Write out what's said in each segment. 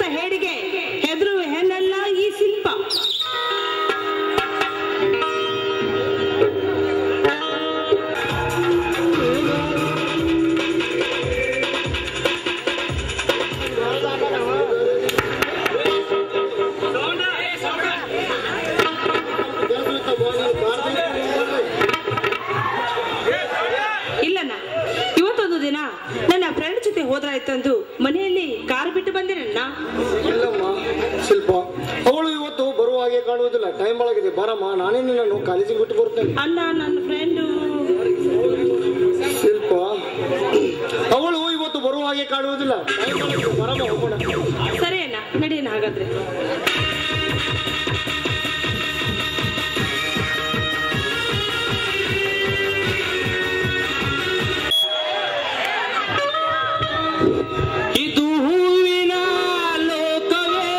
ಸತ್ತ ಹೇಡಿಗೆ ಹೆದರುವ ಹೆಣ್ಣಲ್ಲ ಈ ಶಿಲ್ಪ. ಇಲ್ಲಣ್ಣ, ಇವತ್ತೊಂದು ದಿನ ನನ್ನ ಫ್ರೆಂಡ್ ಜೊತೆ ಹೋದ್ರಾಯ್ತಂದು ಮನೆಯಲ್ಲಿ ಕಾರ್ ಬಿಟ್ಟು ಬಂದಿರಣ್ಣ. ಇಲ್ಲಮ್ಮ ಶಿಲ್ಪ, ಅವಳು ಇವತ್ತು ಬರುವ ಹಾಗೆ ಕಾಣುವುದಿಲ್ಲ. ಟೈಮ್ ಒಳಗಿದೆ, ಬರಮ್ಮ, ನಾನೇ ನಿನ್ನನ್ನು ಕಾಲೇಜಿಗೆ ಬಿಟ್ಟು ಬರ್ತೇನೆ. ಅಣ್ಣ, ನನ್ನ ಫ್ರೆಂಡು ಶಿಲ್ಪ, ಅವಳು ಇವತ್ತು ಬರುವ ಹಾಗೆ ಕಾಣುವುದಿಲ್ಲ. ಬರಮ್ಮ, ಹೋಗೋಣ. ಸರಿ ಅಣ್ಣ, ನಡೆಯೋಣ ಹಾಗಾದ್ರೆ. ಇದು ಹೂವಿನ ಲೋಕವೇ,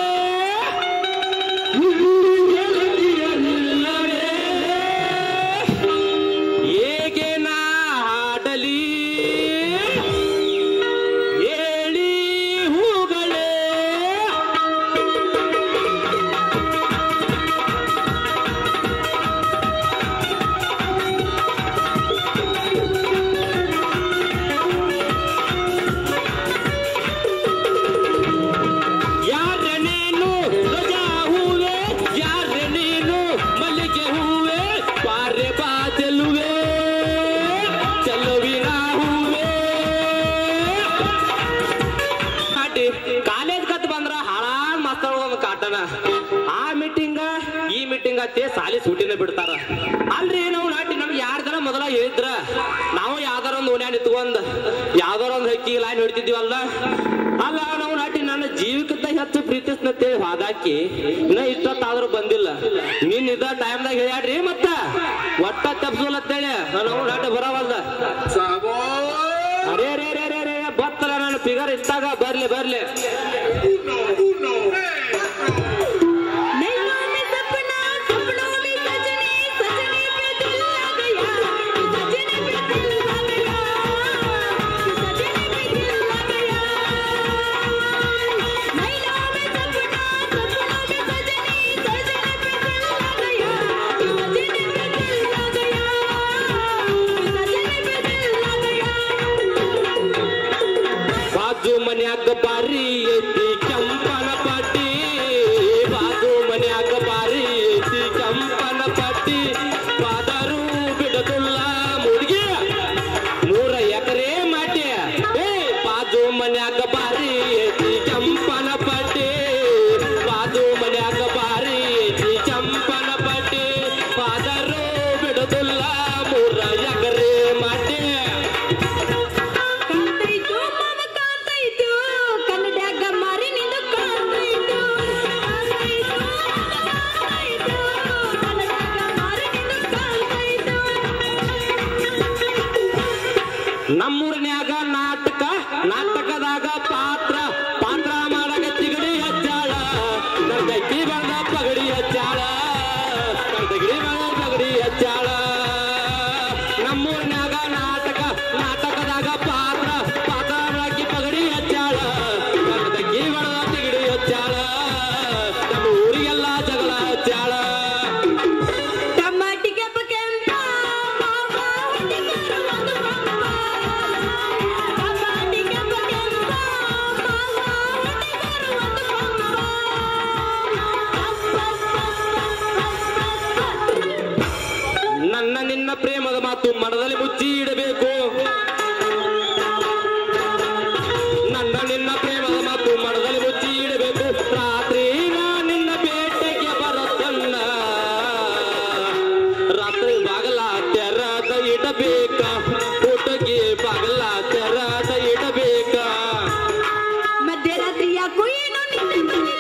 ಹೇಗೆ ನಾ ಹಾಡಲಿ ಹೇಳಿ ಹೂಗಳೇ. ಯಾರ ನೀನು ರೋಜಾ ಹೂವೆ, ಯಾರ ನೀನು ಮಲ್ಲಿಗೆ ಹೂವೆ, ಪಾರೆ ಬಾ ಚೆಲುವೆ, ಚೆಲುವಿನ ಹೂವೆ. ಕಾಟಿ ಕಾಲೇಜ್ ಕತ್ ಬಂದ್ರ ಹಾಳಾಗ್ ಮಾತಾಡೋದು ಕಾಟನ. ಆ ಮೀಟಿಂಗ ಈ ಮೀಟಿಂಗ್ ಅತ್ತೆ ಸಾಲಿ ಸೂಟಿನ ಬಿಡ್ತಾರ. ಅಲ್ರಿ ನಾವು ನಾಟಿ ನಮ್ಗೆ ಯಾರ್ ಜನ ಮೊದಲ ಹೇಳಿದ್ರ ನಾವು ಯಾವ್ದಾರ ಒಂದು ಓಣ್ಯಾನ ನಿತ್ಕೊಂಡ್ ಯಾವ್ದಾರ ಒಂದು ಹಕ್ಕಿ ಲೈನ್ ಹೊಡಿತಿದ್ವಲ್ಲ. ಅಲ್ಲ ನಾವು ನಾಟಿ ನನ್ನ ಜೀವಕ್ಕಿಂತ ಹೆಚ್ಚು ಪ್ರೀತಿಸ್ನಂತೇಳಿ ಹಾದಾಕಿ ಇನ್ನ ಇಷ್ಟೊತ್ತಾದ್ರೂ ಬಂದಿಲ್ಲ. ನೀನ್ ಇದ ಟೈಮ್ದಾಗ ಹೇಳ್ಯಾಡ್ರಿ ಮತ್ತ ಒಟ್ಟ ತಪ್ಸೋಲತ್ತೇಳಿ ನಾವು ನಾಟಿ ಬರವಲ್ದ. ಅರೇ ರೇ ರೇ ರೇ ರೇ ಬತ್ತಲ್ಲ ನನ್ನ ಫಿಗರ್ ಇಷ್ಟಾಗ ಬರ್ಲಿ ಬರ್ಲಿ. ಬಾಜು ಮನ್ಯಾಗ ಬಾರಿ ಐತಿ ಕೆಂಪನ ಪಟ್ಟಿ, ಬಾಜು ಮನ್ಯಾಗ ಬಾರಿ ಐತಿ ಕೆಂಪನ ಪಟ್ಟಿ, ಪಾದರು ಬಿಡದುಲ್ಲ ಮುಡ್ಗಿ 3 ಎಕರೆ ಮಾಟಿ. ಬಾಜು ಮನ್ಯಾಗ ಬಾರಿ ಐತಿ ಕೆಂಪನ ಪಟ್ಟಿ, ಬಾಜು ಮನ್ಯಾಗ ಬಾರಿ ಐತಿ ಕೆಂಪನ ಪಟ್ಟಿ, ಪಾದರು ಬಿಡದುಲ್ಲ 3 ಎಕರೆ ಮಾಟಿ. ನಮ್ಮೂರಿನ್ಯಾಗ ನಾಟಕ, ನಾಟಕದಾಗ ಪಾತ್ರ, ಪಾತ್ರ ಮಾಡಾಗ ಚಿಗಡಿ ಹಚ್ಚಾಳ, ನಗಡಿ ಬಂದ ಪಗಡಿ ಹಚ್ಚಾಳ, ನಗಡಿ ಬಂದ ಪಗಡಿ ಹಚ್ಚಾಳ. ನಮ್ಮೂರಿನ್ಯಾಗ ನಾಟಕ, ನಾಟಕದಾಗ ಪಾತ್ರ, ಪಾತ್ರ ಮಾಡಾಕಿ ಪಗಡಿ ಹಚ್ಚಾಳ, ನಗಡಿ ಬಂದ ಚಿಗಡಿ ಹಚ್ಚಾಳ, ನಮ್ಮ ಊರಿಗೆಲ್ಲ ಜಗಳ ಹಚ್ಚಾಳ. ನನ್ನ ನಿನ್ನ ಪ್ರೇಮದ ಮಾತು ಮನದಲ್ಲಿ ಮುಚ್ಚಿ ಇಡಬೇಕು, ನನ್ನ ನಿನ್ನ ಪ್ರೇಮದ ಮಾತು ಮನದಲ್ಲಿ ಮುಚ್ಚಿ ಇಡಬೇಕು. ರಾತ್ರಿ ನಾ ನಿನ್ನ ಬೇಟೆಗೆ ಬರತನ್ನ, ರಾತ್ರಿ ಬಾಗಲ ತೆರದ ಇಡಬೇಕ, ಊಟಕ್ಕೆ ಬಾಗಲ ತೆರದ ಇಡಬೇಕ. ಮಧ್ಯರಾತ್ರಿಯ ಕುಯ್ಯನು ಮಧ್ಯರಾತ್ರಿಯ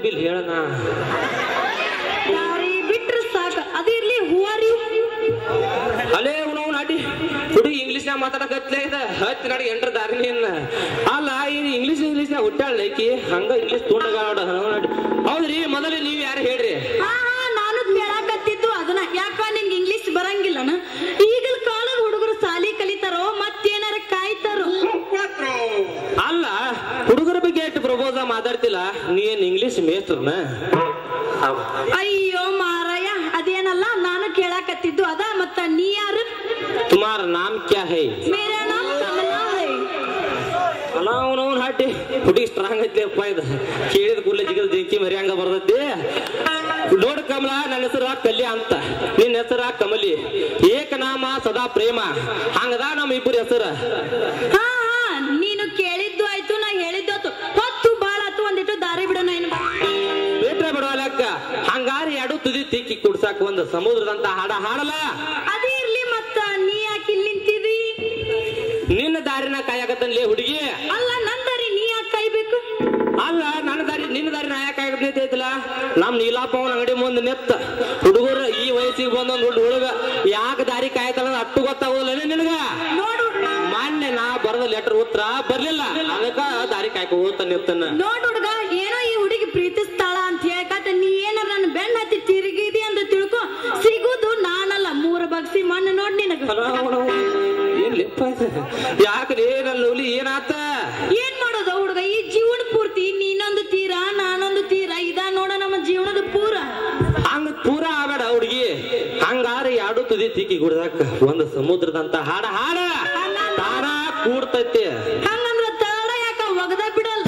ಬಿಲ್ ಹೇಳಣ. ದಾರಿ ಬಿಟ್ರೆ ಸಾಕ. ಅದಿರ್ಲಿ, ಹೂ ಆರ್ ಯು? ಅಲ್ಲೇ ನಾವು ನಾಟಿ ಹುಡುಗಿ ಇಂಗ್ಲೀಷ್ನಾಗ ಮಾತಾಡಕತ್ಲೇ ಇದ ಹತ್ತು ನಡಿ ಎಂಟ್ರ ದಾರಿನ ಅಲ್ಲ ಇದು ಇಂಗ್ಲೀಷ್ನಾಗ ಹುಟ್ಟಾಳಕಿ ಹಂಗ ಇಂಗ್ಲೀಷ್ ತುಂಡಗ ನೋಡ. ಹೌದ್ರಿ, ಮೊದಲೇ ನೀವ್ ಯಾರು ಹೇಳ್ರಿ? ನಾನು ಕೇಳಾಕತ್ತಿದ್ದು ಅದನ್ನ. ಯಾಕ ನಿನ್ಗೆ ಇಂಗ್ಲೀಷ್ ಬರಂಗಿಲ್ಲನ? ಈಗಲ ಕಾಲದ ಹುಡುಗರು ಸಾಲಿ ಕಲಿತಾರೋ ಮತ್ತೇನಾರ ಕಾಯ್ತಾರೋ? ಅಲ್ಲ, ಹುಡುಗರ ಬಗ್ಗೆ ಎಷ್ಟು ಪ್ರಬೋಧ ಮಾತಾಡ್ತಿಲ್ಲ, ನೀನ್ ಇಂಗ್ಲೀಷ್ ಮೇಸ್ತ್ರನ? ಅಯ್ಯೋ ಮಾರಾಯ, ಅದೇನಲ್ಲ ನಾನು ಕೇಳಾಕತ್ತಿದ್ದು ಅದ. ಮತ್ತ ನೀ ಯಾರು? ತುಮಾರ ನಾಮ್ ಕ್ಯಾ ಹೈ? ಮೇರಾ ನಾಮ್ ಕಮಲಾ ಹೈ. ಅಲ್ಲ ಅವನು ಹಾಟಿ ಹುಡುಗಿ ಸ್ಟ್ರಾಂಗ್ ಐತಿ ಅಪ್ಪ. ಇದು ಕೇಳಿದ ಕೂಡಲೇ ಜಿಗದ ಜಿಂಕಿ ಮರಿ ಹಂಗ ಬರ್ತೈತಿ. ನೋಡ್ ಕಮಲಾ, ನನ್ನ ಹೆಸರ ಕಲ್ಯ ಅಂತ, ನಿನ್ನ ಹೆಸರ ಕಮಲಿ. ಏಕನಾಮ ಸದಾ ಪ್ರೇಮ. ಹಂಗದ ನಮ್ಮ ಇಬ್ಬರ ಹೆಸರ. ಹಾ ನೀನು ಕೇಳಿದ್ದು ಆಯ್ತು, ನಾ ಹೇಳಿದ್ದು ಆಯ್ತು. ಹೊತ್ತು ಬಾಳ ಆತು, ಒಂದಿಟ್ಟು ದಾರಿ ಬಿಡೋಣ. ಏನು ಬೇಟ್ರ ಬಿಡವಲಕ್ಕ. ಹಂಗಾರಿ ಎರಡು ತುದಿ ತಿಕ್ಕಿ ಕುಡ್ಸಾಕ ಒಂದು ಸಮುದ್ರದಂತ ಹಾಡ ಹಾಡಲ್ಲ. ಅದೇ ಇರ್ಲಿ, ಮತ್ತ ನೀ ಯಾಕೆ ಇಲ್ಲಿ ನಿಂತಿದಿ? ನಿನ್ನ ದಾರಿನ ಕಾಯಕತ್ತನ್ಲೇ ಹುಡುಗಿ. ಅಲ್ಲ, ನನ್ ದಾರಿ ನೀ ಯಾಕೆ ಕಾಯ್ಬೇಕು? ಅಲ್ಲ, ನನ್ನ ದಾರಿ ನಿನ್ನ ದಾರಿ ನಾ ಯಾಕೆ ಕಾಯಕತ್ತೈತಿಲ್ಲ? ನಮ್ ನೀಲಾಪವನ್ ಅಂಗಡಿ ಮುಂದೆ ನೆತ್ತ ಹುಡುಗರು ಈ ವಯಸ್ಸಿಗೆ ಬಂದೊಂದು ಹುಡುಗ ಯಾಕೆ ದಾರಿ ಕಾಯ್ತಾಳ ಅಟ್ಟು ಗೊತ್ತಾಗೋಲ್ಲ ನಿನಗ? ನೋಡು, ಮೊನ್ನೆ ನಾ ಬರದ ಲೆಟರ್ ಉತ್ತರ ಬರ್ಲಿಲ್ಲ, ಅದಕ್ಕ ದಾರಿ ಕಾಯ್ಕ ಹೋಗ್ತಾನ ನಿಂತನ. ನೋಡ್ ಹುಡುಗ, ಏನೋ ಈ ಹುಡುಗಿ ಪ್ರೀತಿಸ್ತಾಳ ಅಂತ ಹೇಳ್ಕತ್ತ ನೀ ಏನಾರ ನನ್ನ ಬೆನ್ನ ಹತ್ತಿ ತಿರುಗಿದಿ ಅಂತ ತಿಳ್ಕೊ. ಸಿಗುದು ನಾನಲ್ಲ, 3 ಬಗ್ಸಿ ಮಣ್ಣು ನೋಡ್ ನಿನಗ. ಏನ್ ಲೆಪ್ಪ ಯಾಕ್ರಿ ನನ್ನ ಹುಲಿ ಏನಾತ? ಏನ್ ಮಾಡೋದು ಹುಡುಗ, ಈ ಜೀವನ ಪೂರ್ತಿ ನೀನೊಂದು ತೀರ ನಾನೊಂದು ತೀರ ಇದ ನೋಡ ನಮ್ಮ ಜೀವನದ ಪೂರ. ಹಂಗ ಪೂರ ಆಗಡ ಹುಡುಗಿ. ಹಂಗಾರ ಎರಡು ತುದಿ ತಿಕ್ಕಿ ಗುಡ್ದಾಕ ಒಂದು ಸಮುದ್ರದಂತ ಹಾಡ ಹಾಡ ತಾನ ಕೂಡ್ತೈತಿ. ಹಂಗಂದ್ರ ತಡ ಯಾಕ ಒಗದ ಬಿಡಲ್ಲ?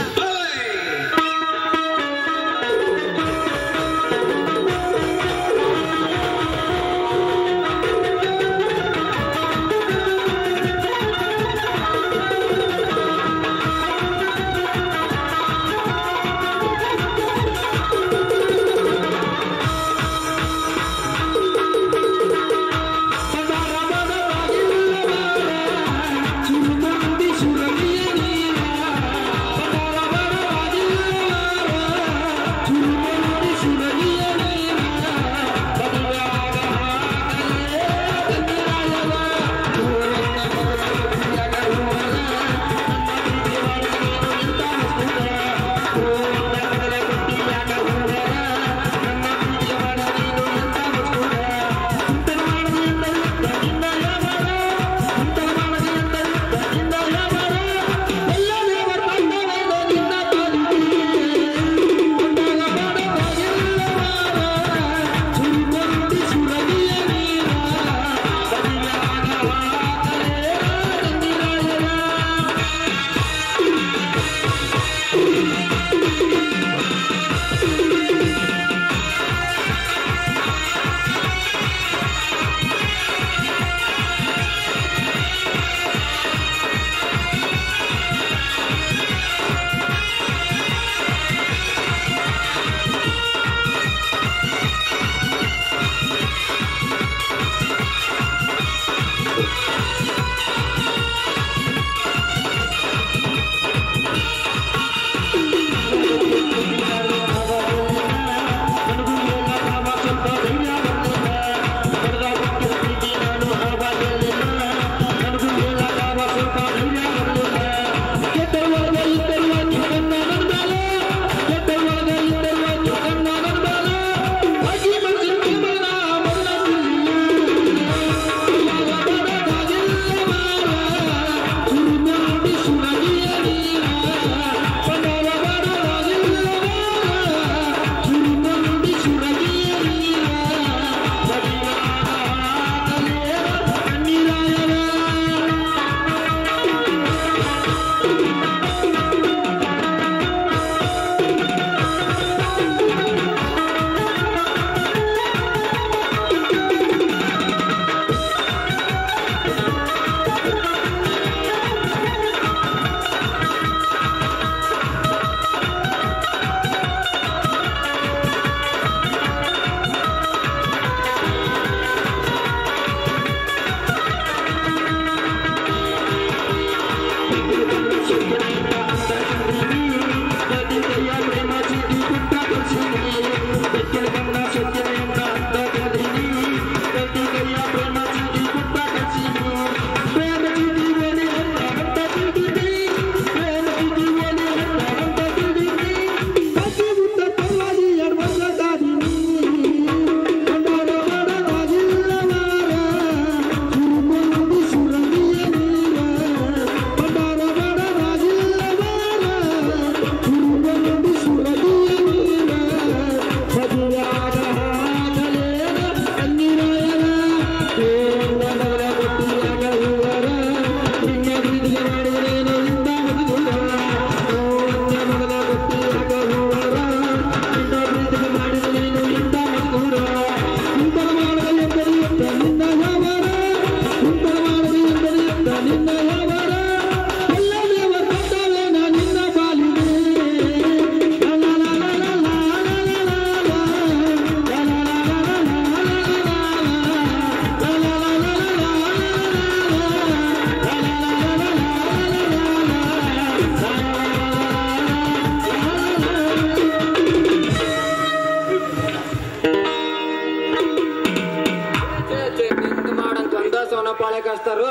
ಹಚ್ತಾರು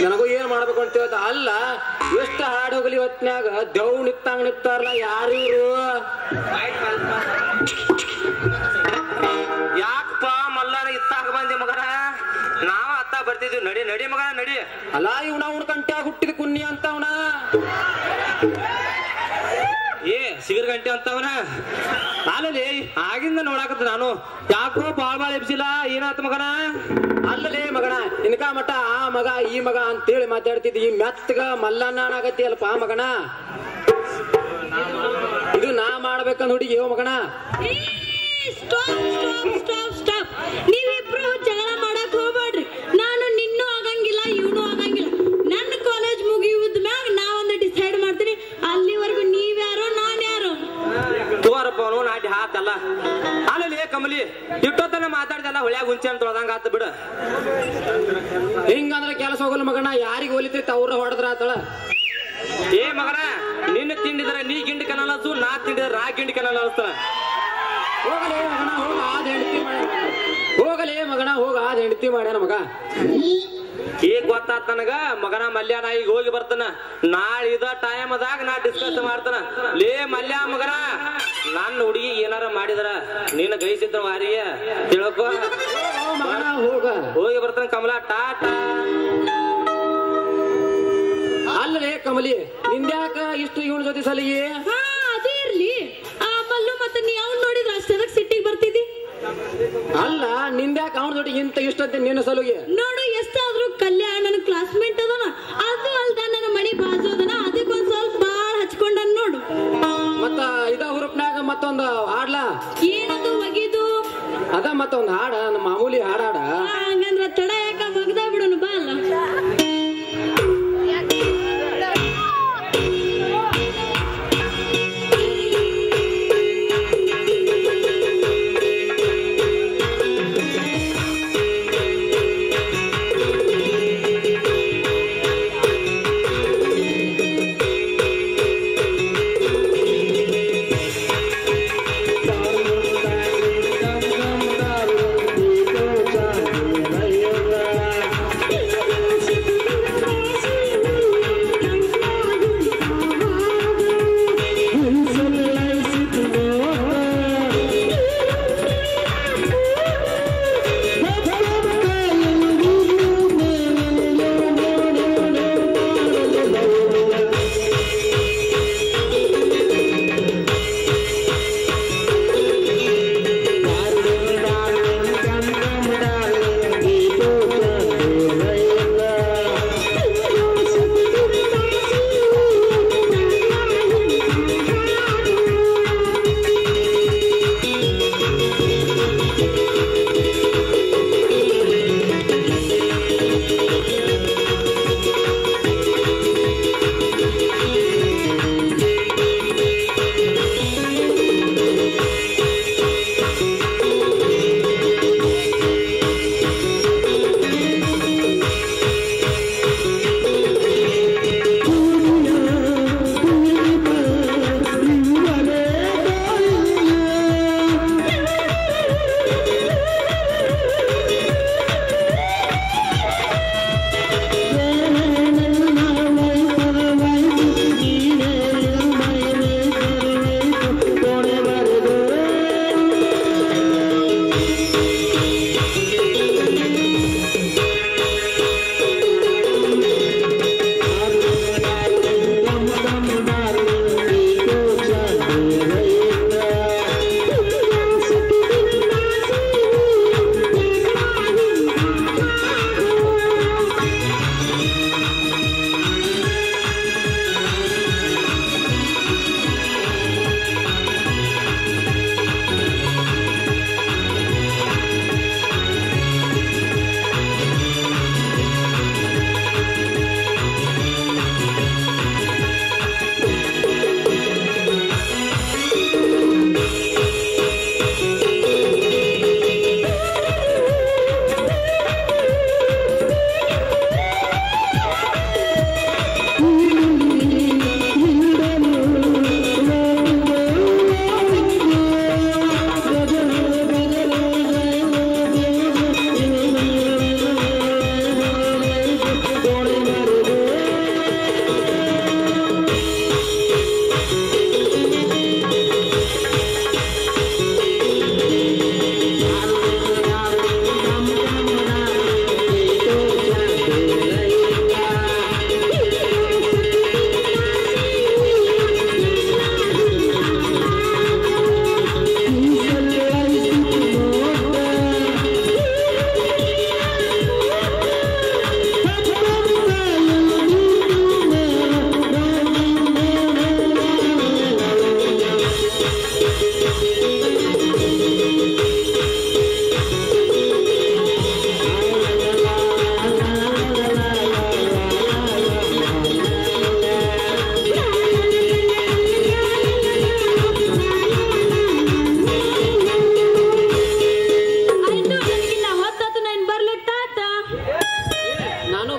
ನನಗೂ ಏನ್ ಮಾಡ್ಬೇಕು ಅಂತ ಹೇಳ್ದ ಅಲ್ಲ ಎಷ್ಟು ಹಾಡು ಹೋಗ್ಲಿ ಹೊತ್ನ್ಯಾಗ ದೇವ್ ನಿಕ್ತಾಂಗ್ ನಿಕ್ತಾರಲ್ಲ ಯಾರು ಇವ್ರು ಯಾಕಪ್ಪ ಮಲ್ಲಾನ ಇತ್ತಾಗ ಬಂದಿ ಮಗನ ನಾವ ಅತ್ತ ಬರ್ತಿದ್ವಿ ನಡಿ ನಡಿ ಮಗನ ನಡಿ ಅಲ್ಲ ಇವ್ನ ಅವ್ನ ಕಂಟ್ಯಾಗ ಹುಟ್ಟಿದ ಕುನ್ನಿ ಅಂತ ಅವನ ಏ ಸಿಗರ್ ಗಂಟೆ ಅಂತವನ ಅಲ್ಲಲ್ಲಿ ಆಗಿಂದ ನೋಡಾಕತ್ತ ನಾನು ಯಾಕೋ ಬಾಳ್ ಎಬ್ಸಿಲ್ಲ ಏನಾಯ್ತು ಮಗನ ಅಲ್ಲಲೇ ಮಗನ ಇನ್ಕ ಮಠ ಆ ಮಗ ಈ ಮಗ ಅಂತೇಳಿ ಮಾತಾಡ್ತಿದ್ದಿ ಈ ಮೆತ್ತಗ ಮಲ್ಲನ್ನ ಆಗತ್ತಿ ಅಲ್ಪ ಮಗನ ಇದು ನಾ ಮಾಡ್ಬೇಕಂದ್ ಹುಡುಗಿ ಮಗನ ಸ್ಟಾಪ್ ನೀವಿಬ್ರು ಜಗಳ ಮಾಡಕ್ ಹೋಗ್ಬೇಡ್ರಿ ನಾನು ನಿನ್ನೂ ಆಗಂಗಿಲ್ಲ ಇವನು ಆಗಂಗಿಲ್ಲ ನನ್ನ ಕಾಲೇಜ್ ಮುಗಿಯುವುದ ಮ್ಯಾಗ ನಾವೊಂದು ಡಿಸೈಡ್ ಮಾಡ್ತೀನಿ ಅಲ್ಲಿವರೆಗೂ ನೀವ್ಯಾರೋ ನಾನ್ ಯಾರೋ ತೋರಪ್ಪ ಅವನು ನಾಟಿ ಹಾತಲ್ಲ ಅಲ್ಲಲ್ಲಿ ಕಮಲಿ ಇಟ್ಟೋತನ ಮಾತಾಡ್ದಲ್ಲ ಹೊಳ್ಯಾಗ ಹುಂಚೆ ಅಂತ ತೊಳ್ದಂಗ ಆತ ಬಿಡ ಹಿಂಗಂದ್ರೆ ಕೆಲಸ ಹೋಗಲ್ಲ ಮಗನ ಯಾರಿಗೆ ಹೋಲಿತೈತಿ ಅವ್ರ ಹೊಡೆದ್ರ ಆತಳ ಏ ಮಗನ ನಿನ್ನ ತಿಂಡಿದ್ರ ನೀ ಗಿಂಡಿ ಕನಲ್ ಅನ್ಸು ನಾ ತಿಂಡಿದ್ರ ನಾ ಗಿಂಡಿ ಕನಲ್ ಅನ್ಸ್ತಾನ ಹೋಗಲೇ ಮಗನ ಹೋಗ ಆದ ಹೆಂಡತಿ ಮಾಡ್ಯಾನ ಹೋಗಲೇ ಮಗನ ಹೋಗ ಆದ ಹೆಂಡತಿ ಮಾಡ್ಯಾನ ಮಗ ಈಗ ಗೊತ್ತಾತ್ ನನಗ ಮಗನ ಮಲ್ಯ ನಾ ಈಗ ಹೋಗಿ ಬರ್ತಾನ ನಾಳೆ ಇದ ಟೈಮ್ ಅದಾಗ ನಾ ಡಿಸ್ಕಸ್ ಮಾಡ್ತಾನ ಲೇ ಮಲ್ಯ ಮಗನ ನನ್ನ ಹುಡುಗಿ ಏನಾರ ಮಾಡಿದ್ರ ನೀನು ಗೈಸಿದ್ರ ವಾರಿಯ ತಿಳ್ಕೊ ಮಗನ ಹೋಗ ಹೋಗಿ ಬರ್ತಾನ ಕಮಲಾ ಟಾಟಾ ಅಲ್ಲಲೇ ಕಮಲಿ ನಿಂದ್ಯಾಕ ಇಷ್ಟು ಇವನ ಜೊತೆ ಸಲಿಗೆ ಹಾ ಅದೇ ಇರ್ಲಿ ಆ ಮಲ್ಲು ಮತ್ತೆ ನೀ ಅವ್ನ್ ನೋಡಿದ್ರ ಅಷ್ಟೆದಕ್ ಸಿಟ್ಟಿಗೆ ಬರ್ತಿದ್ದಿ ಅಲ್ಲ ನಿಂದ್ಯಾಕ ಅವನ ಜೊತೆ ಇಂತ ಇಷ್ಟ ಅಂತ ನಿನ್ನ ಸಲುಗೆ ನೋಡು ಎಷ್ಟಾದ್ರೂ ಕಲ್ಯಾಣ ನನ್ನ ಕ್ಲಾಸ್ಮೇಟ್ ಅದನ ಅದು ಅಲ್ದ ನನ್ನ ಮನಿ ಬಾಜು ಅದನ ಅದಕ್ಕೊಂದ್ ಸ್ವಲ್ಪ ಬಾಳ ಹಚ್ಕೊಂಡನ್ ನೋಡು ಮತ್ತ ಇದ ಹುರುಪ್ನ್ಯಾಗ ಮತ್ತೊಂದು ಹಾಡ್ಲಾ ಏನದು ಒಗಿದು ಅದ ಮತ್ತೊಂದು ಹಾಡ ನಮ್ಮ ಮಾಮೂಲಿ ಹಾಡಾಡ ಹಂಗಂದ್ರ ತಡ ಯಾಕ ಒಗದ ಬಿಡೋನು ಬಾ ಅಲ್ಲ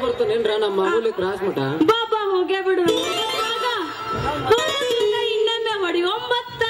ಬರ್ತಾನೇನ್ರ ನಮ್ಮ ಮಾಮೂಲಿ ಕ್ರಾಸ್ ಮಠ ಬಾಬಾ ಹೋಗೇ ಬಿಡು ಇನ್ನೊಮ್ಮೆ ಹೊಡಿ 9